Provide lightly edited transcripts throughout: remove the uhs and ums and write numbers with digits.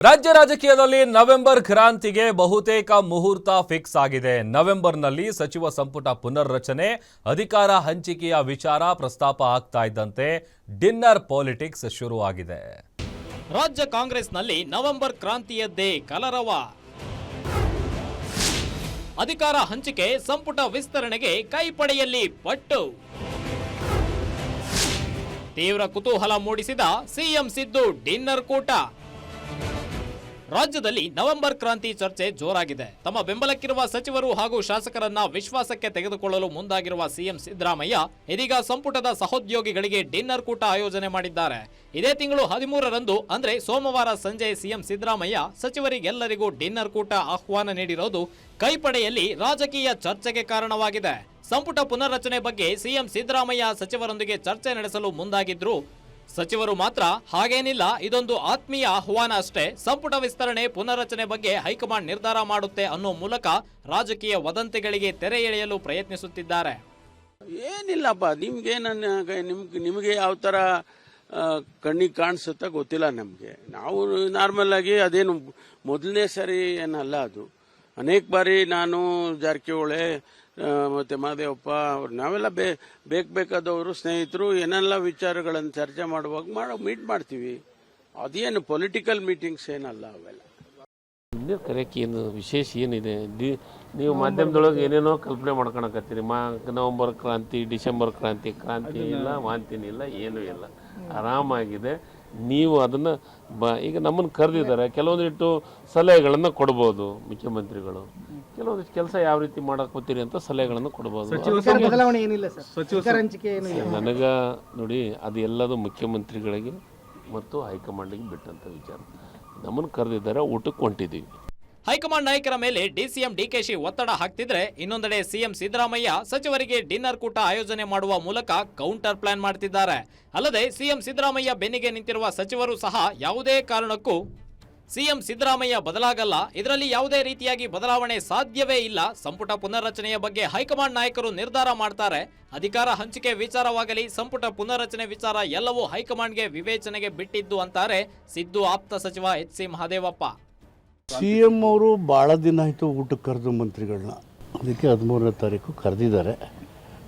ರಾಜ್ಯ ರಾಜಕೀಯದಲ್ಲಿ ನವೆಂಬರ್ ಕ್ರಾಂತಿಗೆ ಬಹುತೇಕ ಮುಹೂರ್ತ ಫಿಕ್ಸ್ ಆಗಿದೆ. ನವೆಂಬರ್ನಲ್ಲಿ ಸಚಿವ ಸಂಪುಟ ಪುನರ್ರಚನೆ, ಅಧಿಕಾರ ಹಂಚಿಕೆಯ ವಿಚಾರ ಪ್ರಸ್ತಾಪ ಆಗ್ತಾ ಇದ್ದಂತೆ ಡಿನ್ನರ್ ಪಾಲಿಟಿಕ್ಸ್ ಶುರುವಾಗಿದೆ. ರಾಜ್ಯ ಕಾಂಗ್ರೆಸ್ನಲ್ಲಿ ನವೆಂಬರ್ ಕ್ರಾಂತಿಯದ್ದೇ ಕಲರವ. ಅಧಿಕಾರ ಹಂಚಿಕೆ, ಸಂಪುಟ ವಿಸ್ತರಣೆಗೆ ಕೈಪಡೆಯಲ್ಲಿ ಪಟ್ಟು. ತೀವ್ರ ಕುತೂಹಲ ಮೂಡಿಸಿದ ಸಿಎಂ ಸಿದ್ದು ಡಿನ್ನರ್ ಕೂಟ. ರಾಜ್ಯದಲ್ಲಿ ನವೆಂಬರ್ ಕ್ರಾಂತಿ ಚರ್ಚೆ ಜೋರಾಗಿದೆ. ತಮ್ಮ ಬೆಂಬಲಕ್ಕಿರುವ ಸಚಿವರು ಹಾಗೂ ಶಾಸಕರನ್ನ ವಿಶ್ವಾಸಕ್ಕೆ ತೆಗೆದುಕೊಳ್ಳಲು ಮುಂದಾಗಿರುವ ಸಿಎಂ ಸಿದ್ದರಾಮಯ್ಯ ಇದೀಗ ಸಂಪುಟದ ಸಹೋದ್ಯೋಗಿಗಳಿಗೆ ಡಿನ್ನರ್ ಕೂಟ ಆಯೋಜನೆ ಮಾಡಿದ್ದಾರೆ. ಇದೇ ತಿಂಗಳು 13ರಂದು ಅಂದ್ರೆ ಸೋಮವಾರ ಸಂಜೆ ಸಿಎಂ ಸಿದ್ದರಾಮಯ್ಯ ಸಚಿವರಿಗೆಲ್ಲರಿಗೂ ಡಿನ್ನರ್ ಕೂಟ ಆಹ್ವಾನ ನೀಡಿರೋದು ಕೈಪಡೆಯಲ್ಲಿ ರಾಜಕೀಯ ಚರ್ಚೆಗೆ ಕಾರಣವಾಗಿದೆ. ಸಂಪುಟ ಪುನರ್ರಚನೆ ಬಗ್ಗೆ ಸಿಎಂ ಸಿದ್ದರಾಮಯ್ಯ ಸಚಿವರೊಂದಿಗೆ ಚರ್ಚೆ ನಡೆಸಲು ಮುಂದಾಗಿದ್ರು. ಸಚಿವರು ಮಾತ್ರ ಹಾಗೇನಿಲ್ಲ, ಇದೊಂದು ಆತ್ಮೀಯ ಆಹ್ವಾನ ಅಷ್ಟೇ, ಸಂಪುಟ ವಿಸ್ತರಣೆ ಪುನರ್ರಚನೆ ಬಗ್ಗೆ ಹೈಕಮಾಂಡ್ ನಿರ್ಧಾರ ಮಾಡುತ್ತೆ ಅನ್ನೋ ಮೂಲಕ ರಾಜಕೀಯ ವದಂತಿಗಳಿಗೆ ತೆರೆ ಎಳೆಯಲು ಪ್ರಯತ್ನಿಸುತ್ತಿದ್ದಾರೆ. ಏನಿಲ್ಲಪ್ಪ, ನಿಮಗೆ ಯಾವ ಥರ ಕಣ್ಣಿಗೆ ಕಾಣಿಸುತ್ತಾ ಗೊತ್ತಿಲ್ಲ. ನಮಗೆ ನಾವು ನಾರ್ಮಲ್ ಆಗಿ ಅದೇನು ಮೊದಲನೇ ಸರಿ ಏನಲ್ಲ, ಅದು ಅನೇಕ ಬಾರಿ ನಾನು ಜಾರಕಿಹೊಳಿ ಮತ್ತೆ ಮಹದೇವಪ್ಪ ನಾವೆಲ್ಲ ಬೇಕಾದವರು ಸ್ನೇಹಿತರು ಏನೆಲ್ಲ ವಿಚಾರಗಳನ್ನು ಚರ್ಚೆ ಮಾಡುವಾಗ ಮೀಟ್ ಮಾಡ್ತೀವಿ. ಅದೇನು ಪೊಲಿಟಿಕಲ್ ಮೀಟಿಂಗ್ಸ್ ಏನಲ್ಲ ಅವೆಲ್ಲ. ಕರೆಯಕ್ಕೆ ಏನು ವಿಶೇಷ ಏನಿದೆ? ನೀವು ಮಾಧ್ಯಮದೊಳಗೆ ಏನೇನೋ ಕಲ್ಪನೆ ಮಾಡ್ಕೊಳಕತ್ತೀರಿ. ನವೆಂಬರ್ ಕ್ರಾಂತಿ, ಡಿಸೆಂಬರ್ ಕ್ರಾಂತಿ ಇಲ್ಲ, ವಾಂತಿನೂ ಇಲ್ಲ, ಏನೂ ಇಲ್ಲ, ಆರಾಮಾಗಿದೆ. ನೀವು ಅದನ್ನು ಈಗ ನಮ್ಮನ್ನು ಕರೆದಿದ್ದಾರೆ, ಕೆಲವೊಂದಿಟ್ಟು ಸಲಹೆಗಳನ್ನು ಕೊಡ್ಬೋದು ಮುಖ್ಯಮಂತ್ರಿಗಳು. ಕೆಲವೊಂದಿಷ್ಟು ಕೆಲಸ ಯಾವ ರೀತಿ ಮಾಡಕೋತೀರಿ ಅಂತ ಸಲಹೆಗಳನ್ನು ಕೊಡ್ಬೋದು. ನನಗೆ ನೋಡಿ, ಅದು ಎಲ್ಲದು ಮುಖ್ಯಮಂತ್ರಿಗಳಿಗೆ ಮತ್ತು ಹೈಕಮಾಂಡಿಗೆ ಬಿಟ್ಟಂಥ ವಿಚಾರ. ನಮ್ಮನ್ನು ಕರೆದಿದ್ದಾರೆ, ಊಟಕ್ಕೆ ಹೊಂಟಿದ್ದೀವಿ. ಹೈಕಮಾಂಡ್ ನಾಯಕರ ಮೇಲೆ ಡಿಸಿಎಂ ಡಿಕೆಶಿ ಒತ್ತಡ ಹಾಕ್ತಿದ್ರೆ, ಇನ್ನೊಂದೆಡೆ ಸಿಎಂ ಸಿದ್ದರಾಮಯ್ಯ ಸಚಿವರಿಗೆ ಡಿನ್ನರ್ ಕೂಟ ಆಯೋಜನೆ ಮಾಡುವ ಮೂಲಕ ಕೌಂಟರ್ ಪ್ಲಾನ್ ಮಾಡ್ತಿದ್ದಾರೆ. ಅಲ್ಲದೆ ಸಿಎಂ ಸಿದ್ದರಾಮಯ್ಯ ಬೆನ್ನಿಗೆ ನಿಂತಿರುವ ಸಚಿವರು ಸಹ ಯಾವುದೇ ಕಾರಣಕ್ಕೂ ಸಿಎಂ ಸಿದ್ದರಾಮಯ್ಯ ಬದಲಾಗಲ್ಲ, ಇದರಲ್ಲಿ ಯಾವುದೇ ರೀತಿಯಾಗಿ ಬದಲಾವಣೆ ಸಾಧ್ಯವೇ ಇಲ್ಲ, ಸಂಪುಟ ಪುನರ್ರಚನೆಯ ಬಗ್ಗೆ ಹೈಕಮಾಂಡ್ ನಾಯಕರು ನಿರ್ಧಾರ ಮಾಡ್ತಾರೆ, ಅಧಿಕಾರ ಹಂಚಿಕೆ ವಿಚಾರವಾಗಲಿ ಸಂಪುಟ ಪುನರ್ರಚನೆ ವಿಚಾರ ಎಲ್ಲವೂ ಹೈಕಮಾಂಡ್ಗೆ ವಿವೇಚನೆಗೆ ಬಿಟ್ಟಿದ್ದು ಅಂತಾರೆ ಸಿದ್ದು ಆಪ್ತ ಸಚಿವ ಎಚ್.ಸಿ. ಮಹದೇವಪ್ಪ. ಸಿಎಂ ಅವರು ಭಾಳ ದಿನ ಆಯಿತು ಊಟಕ್ಕೆ ಕರೆದು ಮಂತ್ರಿಗಳನ್ನ, ಅದಕ್ಕೆ 13ನೇ ತಾರೀಕು ಕರೆದಿದ್ದಾರೆ.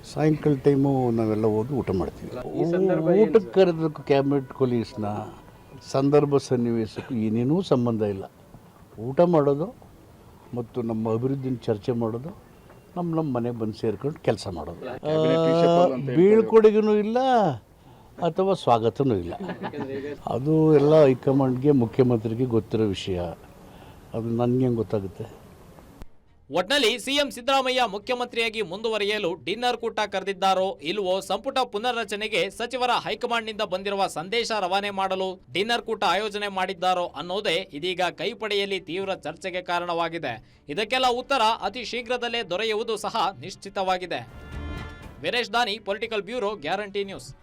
ಸಾಯಂಕಾಲ ಟೈಮು ನಾವೆಲ್ಲ ಹೋಗಿ ಊಟ ಮಾಡ್ತೀವಿ. ಊಟಕ್ಕೆ ಕರೆದಕ್ಕೂ ಕ್ಯಾಬಿನೆಟ್ ಕೊಲೀಸ್ನ ಸಂದರ್ಭ ಸನ್ನಿವೇಶಕ್ಕೂ ಏನೇನೂ ಸಂಬಂಧ ಇಲ್ಲ. ಊಟ ಮಾಡೋದು ಮತ್ತು ನಮ್ಮ ಅಭಿವೃದ್ಧಿನ ಚರ್ಚೆ ಮಾಡೋದು, ನಮ್ಮ ಮನೆಗೆ ಬಂದು ಸೇರ್ಕೊಂಡು ಕೆಲಸ ಮಾಡೋದು. ಬೀಳ್ಕೊಡುಗೆನೂ ಇಲ್ಲ ಅಥವಾ ಸ್ವಾಗತನೂ ಇಲ್ಲ. ಅದು ಎಲ್ಲ ಹೈಕಮಾಂಡ್ಗೆ ಮುಖ್ಯಮಂತ್ರಿಗೆ ಗೊತ್ತಿರೋ ವಿಷಯ. ಅದು ನನಗೆ ಹೆಂಗೆ ಗೊತ್ತಾಗುತ್ತೆ? ಒಟ್ನಲ್ಲಿ ಸಿಎಂ ಸಿದ್ದರಾಮಯ್ಯ ಮುಖ್ಯಮಂತ್ರಿಯಾಗಿ ಮುಂದುವರಿಯಲು ಡಿನ್ನರ್ ಕೂಟ ಕರೆದಿದ್ದಾರೋ ಇಲ್ವೋ, ಸಂಪುಟ ಪುನರ್ರಚನೆಗೆ ಸಚಿವರ ಹೈಕಮಾಂಡ್ನಿಂದ ಬಂದಿರುವ ಸಂದೇಶ ರವಾನೆ ಮಾಡಲು ಡಿನ್ನರ್ ಕೂಟ ಆಯೋಜನೆ ಮಾಡಿದ್ದಾರೋ ಅನ್ನೋದೇ ಇದೀಗ ಕೈಪಡೆಯಲ್ಲಿ ತೀವ್ರ ಚರ್ಚೆಗೆ ಕಾರಣವಾಗಿದೆ. ಇದಕ್ಕೆಲ್ಲ ಉತ್ತರ ಅತಿ ಶೀಘ್ರದಲ್ಲೇ ದೊರೆಯುವುದು ಸಹ ನಿಶ್ಚಿತವಾಗಿದೆ. ವೀರೇಶ್ ದಾನಿ, ಪೊಲಿಟಿಕಲ್ ಬ್ಯೂರೋ, ಗ್ಯಾರಂಟಿ ನ್ಯೂಸ್.